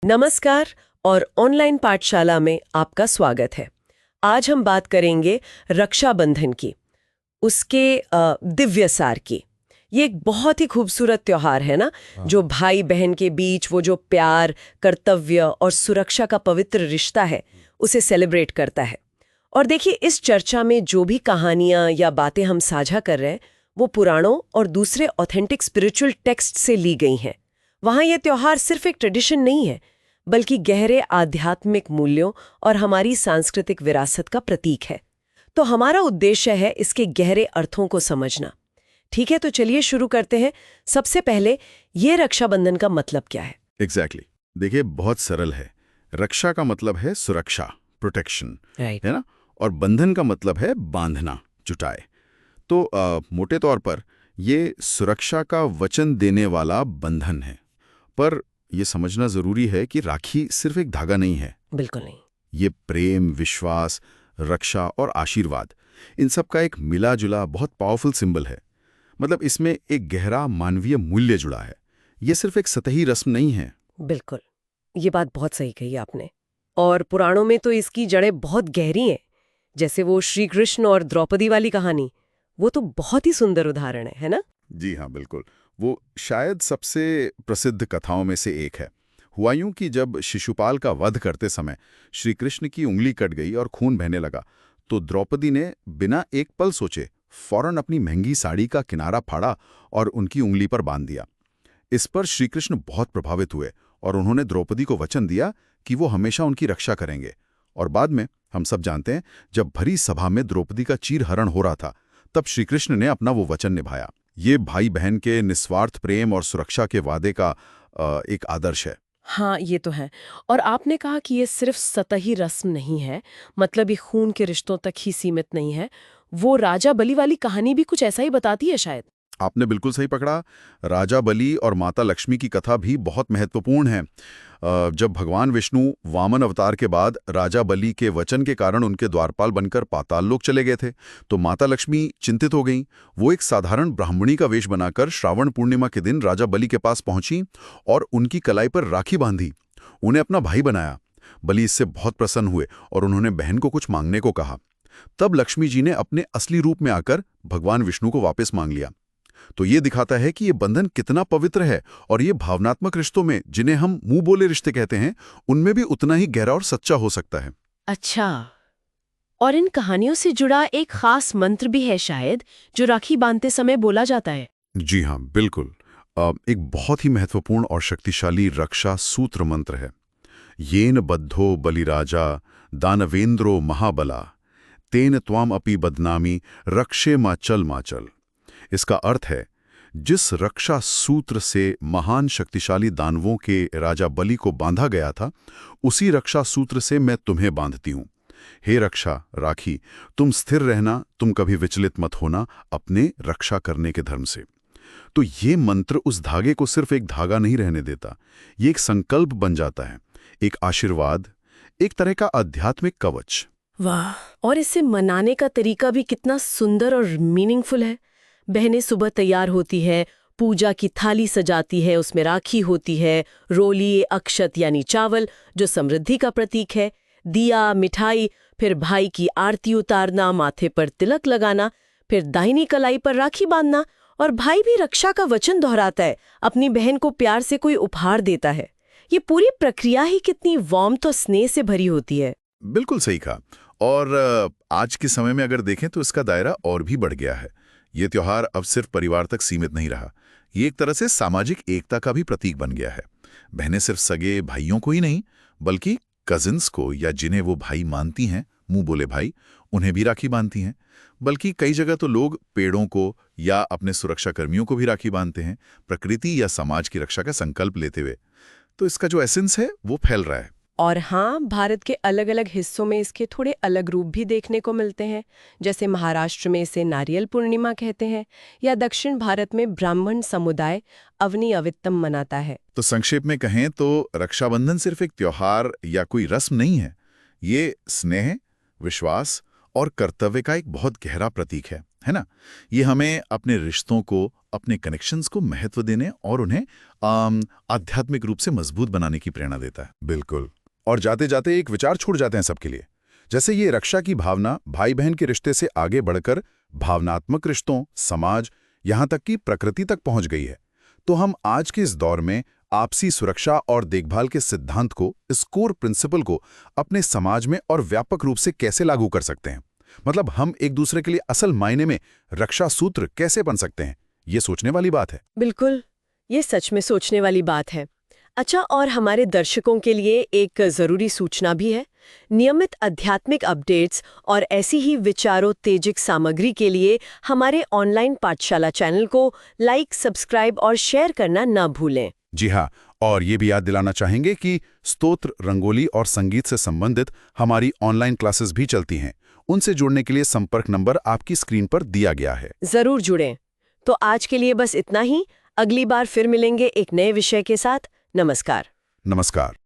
नमस्कार और ऑनलाइन पाठशाला में आपका स्वागत है। आज हम बात करेंगे रक्षाबंधन की, उसके दिव्य सार की। ये एक बहुत ही खूबसूरत त्योहार है ना, जो भाई बहन के बीच वो जो प्यार, कर्तव्य और सुरक्षा का पवित्र रिश्ता है, उसे सेलिब्रेट करता है। और देखिए, इस चर्चा में जो भी कहानियां या बातें हम साझा कर रहे हैं, वो पुराणों और दूसरे ऑथेंटिक स्पिरिचुअल टेक्स्ट से ली गई हैं। वहाँ ये त्योहार सिर्फ एक ट्रेडिशन नहीं है, बल्कि गहरे आध्यात्मिक मूल्यों और हमारी सांस्कृतिक विरासत का प्रतीक है। तो हमारा उद्देश्य है इसके गहरे अर्थों को समझना। ठीक है, तो चलिए शुरू करते हैं। सबसे पहले, ये रक्षाबंधन का मतलब क्या है? एग्जैक्टली देखिए, बहुत सरल है। रक्षा का मतलब है सुरक्षा, प्रोटेक्शन, है ना? और बंधन का मतलब है बांधना, जुटाए। तो मोटे तौर पर ये सुरक्षा का वचन देने वाला बंधन है। पर यह समझना जरूरी है कि राखी सिर्फ एक धागा नहीं है। बिल्कुल नहीं। ये प्रेम, विश्वास, रक्षा और आशीर्वाद, इन सब का एक मिला जुला बहुत पावरफुल सिंबल है। मतलब इसमें एक गहरा मानवीय मूल्य जुड़ा है। ये सिर्फ एक सतही रस्म नहीं है। बिल्कुल, ये बात बहुत सही कही आपने। और पुराणों में तो इसकी जड़ें बहुत गहरी हैं। जैसे वो श्री कृष्ण और द्रौपदी वाली कहानी, वो तो बहुत ही सुंदर उदाहरण है ना? जी हाँ, बिल्कुल। वो शायद सबसे प्रसिद्ध कथाओं में से एक है। हुआ यूं कि जब शिशुपाल का वध करते समय श्री कृष्ण की उंगली कट गई और खून बहने लगा, तो द्रौपदी ने बिना एक पल सोचे फौरन अपनी महंगी साड़ी का किनारा फाड़ा और उनकी उंगली पर बांध दिया। इस पर श्री कृष्ण बहुत प्रभावित हुए और उन्होंने द्रौपदी को वचन दिया कि वो हमेशा उनकी रक्षा करेंगे। और बाद में हम सब जानते हैं, जब भरी सभा में द्रौपदी का चीरहरण हो रहा था, तब श्री कृष्ण ने अपना वो वचन निभाया। ये भाई बहन के निस्वार्थ प्रेम और सुरक्षा के वादे का एक आदर्श है। हाँ, ये तो है। और आपने कहा कि ये सिर्फ सतही रस्म नहीं है, मतलब ये खून के रिश्तों तक ही सीमित नहीं है। वो राजा बलि वाली कहानी भी कुछ ऐसा ही बताती है शायद। आपने बिल्कुल सही पकड़ा। राजा बलि और माता लक्ष्मी की कथा भी बहुत महत्वपूर्ण है। जब भगवान विष्णु वामन अवतार के बाद राजा बलि के वचन के कारण उनके द्वारपाल बनकर पाताल लोक चले गए थे, तो माता लक्ष्मी चिंतित हो गईं। वो एक साधारण ब्राह्मणी का वेश बनाकर श्रावण पूर्णिमा के दिन राजा बलि के पास पहुंची और उनकी कलाई पर राखी बांधी, उन्हें अपना भाई बनाया। बलि इससे बहुत प्रसन्न हुए और उन्होंने बहन को कुछ मांगने को कहा। तब लक्ष्मी जी ने अपने असली रूप में आकर भगवान विष्णु को वापस मांग लिया। तो ये दिखाता है कि ये बंधन कितना पवित्र है, और ये भावनात्मक रिश्तों में, जिन्हें हम मुंह बोले रिश्ते कहते हैं, उनमें भी उतना ही गहरा और सच्चा हो सकता है। अच्छा, और इन कहानियों से जुड़ा एक खास मंत्र भी है शायद, जो राखी बांधते समय बोला जाता है। जी हाँ, बिल्कुल। एक बहुत ही महत्वपूर्ण और शक्तिशाली रक्षा सूत्र मंत्र है। येन बद्धो बलिराजा दानवेंद्रो महाबला तेन त्वाम अपि बदनामी रक्षे माचल माचल। इसका अर्थ है, जिस रक्षा सूत्र से महान शक्तिशाली दानवों के राजा बलि को बांधा गया था, उसी रक्षा सूत्र से मैं तुम्हें बांधती हूं। हे रक्षा राखी, तुम स्थिर रहना, तुम कभी विचलित मत होना अपने रक्षा करने के धर्म से। तो ये मंत्र उस धागे को सिर्फ एक धागा नहीं रहने देता, ये एक संकल्प बन जाता है, एक आशीर्वाद, एक तरह का आध्यात्मिक कवच। वाह, और इसे मनाने का तरीका भी कितना सुंदर और मीनिंगफुल है। बहनें सुबह तैयार होती है, पूजा की थाली सजाती है, उसमें राखी होती है, रोली, अक्षत यानी चावल जो समृद्धि का प्रतीक है, दिया, मिठाई, फिर भाई की आरती उतारना, माथे पर तिलक लगाना, फिर दाहिनी कलाई पर राखी बांधना, और भाई भी रक्षा का वचन दोहराता है, अपनी बहन को प्यार से कोई उपहार देता है। ये पूरी प्रक्रिया ही कितनी वार्मथ और स्नेह से भरी होती है। बिल्कुल सही कहा। और आज के समय में अगर देखें तो इसका दायरा और भी बढ़ गया है। ये त्योहार अब सिर्फ परिवार तक सीमित नहीं रहा, ये एक तरह से सामाजिक एकता का भी प्रतीक बन गया है। बहनें सिर्फ सगे भाइयों को ही नहीं, बल्कि कजिन्स को, या जिन्हें वो भाई मानती हैं, मुंह बोले भाई, उन्हें भी राखी बांधती हैं। बल्कि कई जगह तो लोग पेड़ों को या अपने सुरक्षा कर्मियों को भी राखी बांधते हैं, प्रकृति या समाज की रक्षा का संकल्प लेते हुए। तो इसका जो एसेंस है वो फैल रहा है। और हाँ, भारत के अलग अलग हिस्सों में इसके थोड़े अलग रूप भी देखने को मिलते हैं। जैसे महाराष्ट्र में इसे नारियल पूर्णिमा कहते हैं, या दक्षिण भारत में ब्राह्मण समुदाय अवनी अवित्तम मनाता है। तो संक्षेप में कहें तो रक्षाबंधन सिर्फ एक त्योहार या कोई रस्म नहीं है, ये स्नेह, विश्वास और कर्तव्य का एक बहुत गहरा प्रतीक है है ना? ये हमें अपने रिश्तों को, अपने कनेक्शंस को महत्व देने और उन्हें आध्यात्मिक रूप से मजबूत बनाने की प्रेरणा देता है। बिल्कुल। और जाते जाते एक विचार छोड़ जाते हैं सबके लिए। जैसे ये रक्षा की भावना भाई बहन के रिश्ते से आगे बढ़कर भावनात्मक रिश्तों, समाज, यहाँ तक कि प्रकृति तक पहुंच गई है, तो हम आज के इस दौर में आपसी सुरक्षा और देखभाल के सिद्धांत को, इस कोर प्रिंसिपल को अपने समाज में और व्यापक रूप से कैसे लागू कर सकते हैं? मतलब हम एक दूसरे के लिए असल मायने में रक्षा सूत्र कैसे बन सकते हैं? ये सोचने वाली बात है। बिल्कुल, ये सच में सोचने वाली बात है। अच्छा, और हमारे दर्शकों के लिए एक ज़रूरी सूचना भी है। नियमित आध्यात्मिक अपडेट्स और ऐसी ही विचारोत्तेजक सामग्री के लिए हमारे ऑनलाइन पाठशाला चैनल को लाइक, सब्सक्राइब और शेयर करना ना भूलें। जी हाँ, और ये भी याद दिलाना चाहेंगे कि स्तोत्र, रंगोली और संगीत से संबंधित हमारी ऑनलाइन क्लासेस भी चलती हैं। उनसे जुड़ने के लिए संपर्क नंबर आपकी स्क्रीन पर दिया गया है। ज़रूर जुड़ें। तो आज के लिए बस इतना ही। अगली बार फिर मिलेंगे एक नए विषय के साथ। नमस्कार। नमस्कार।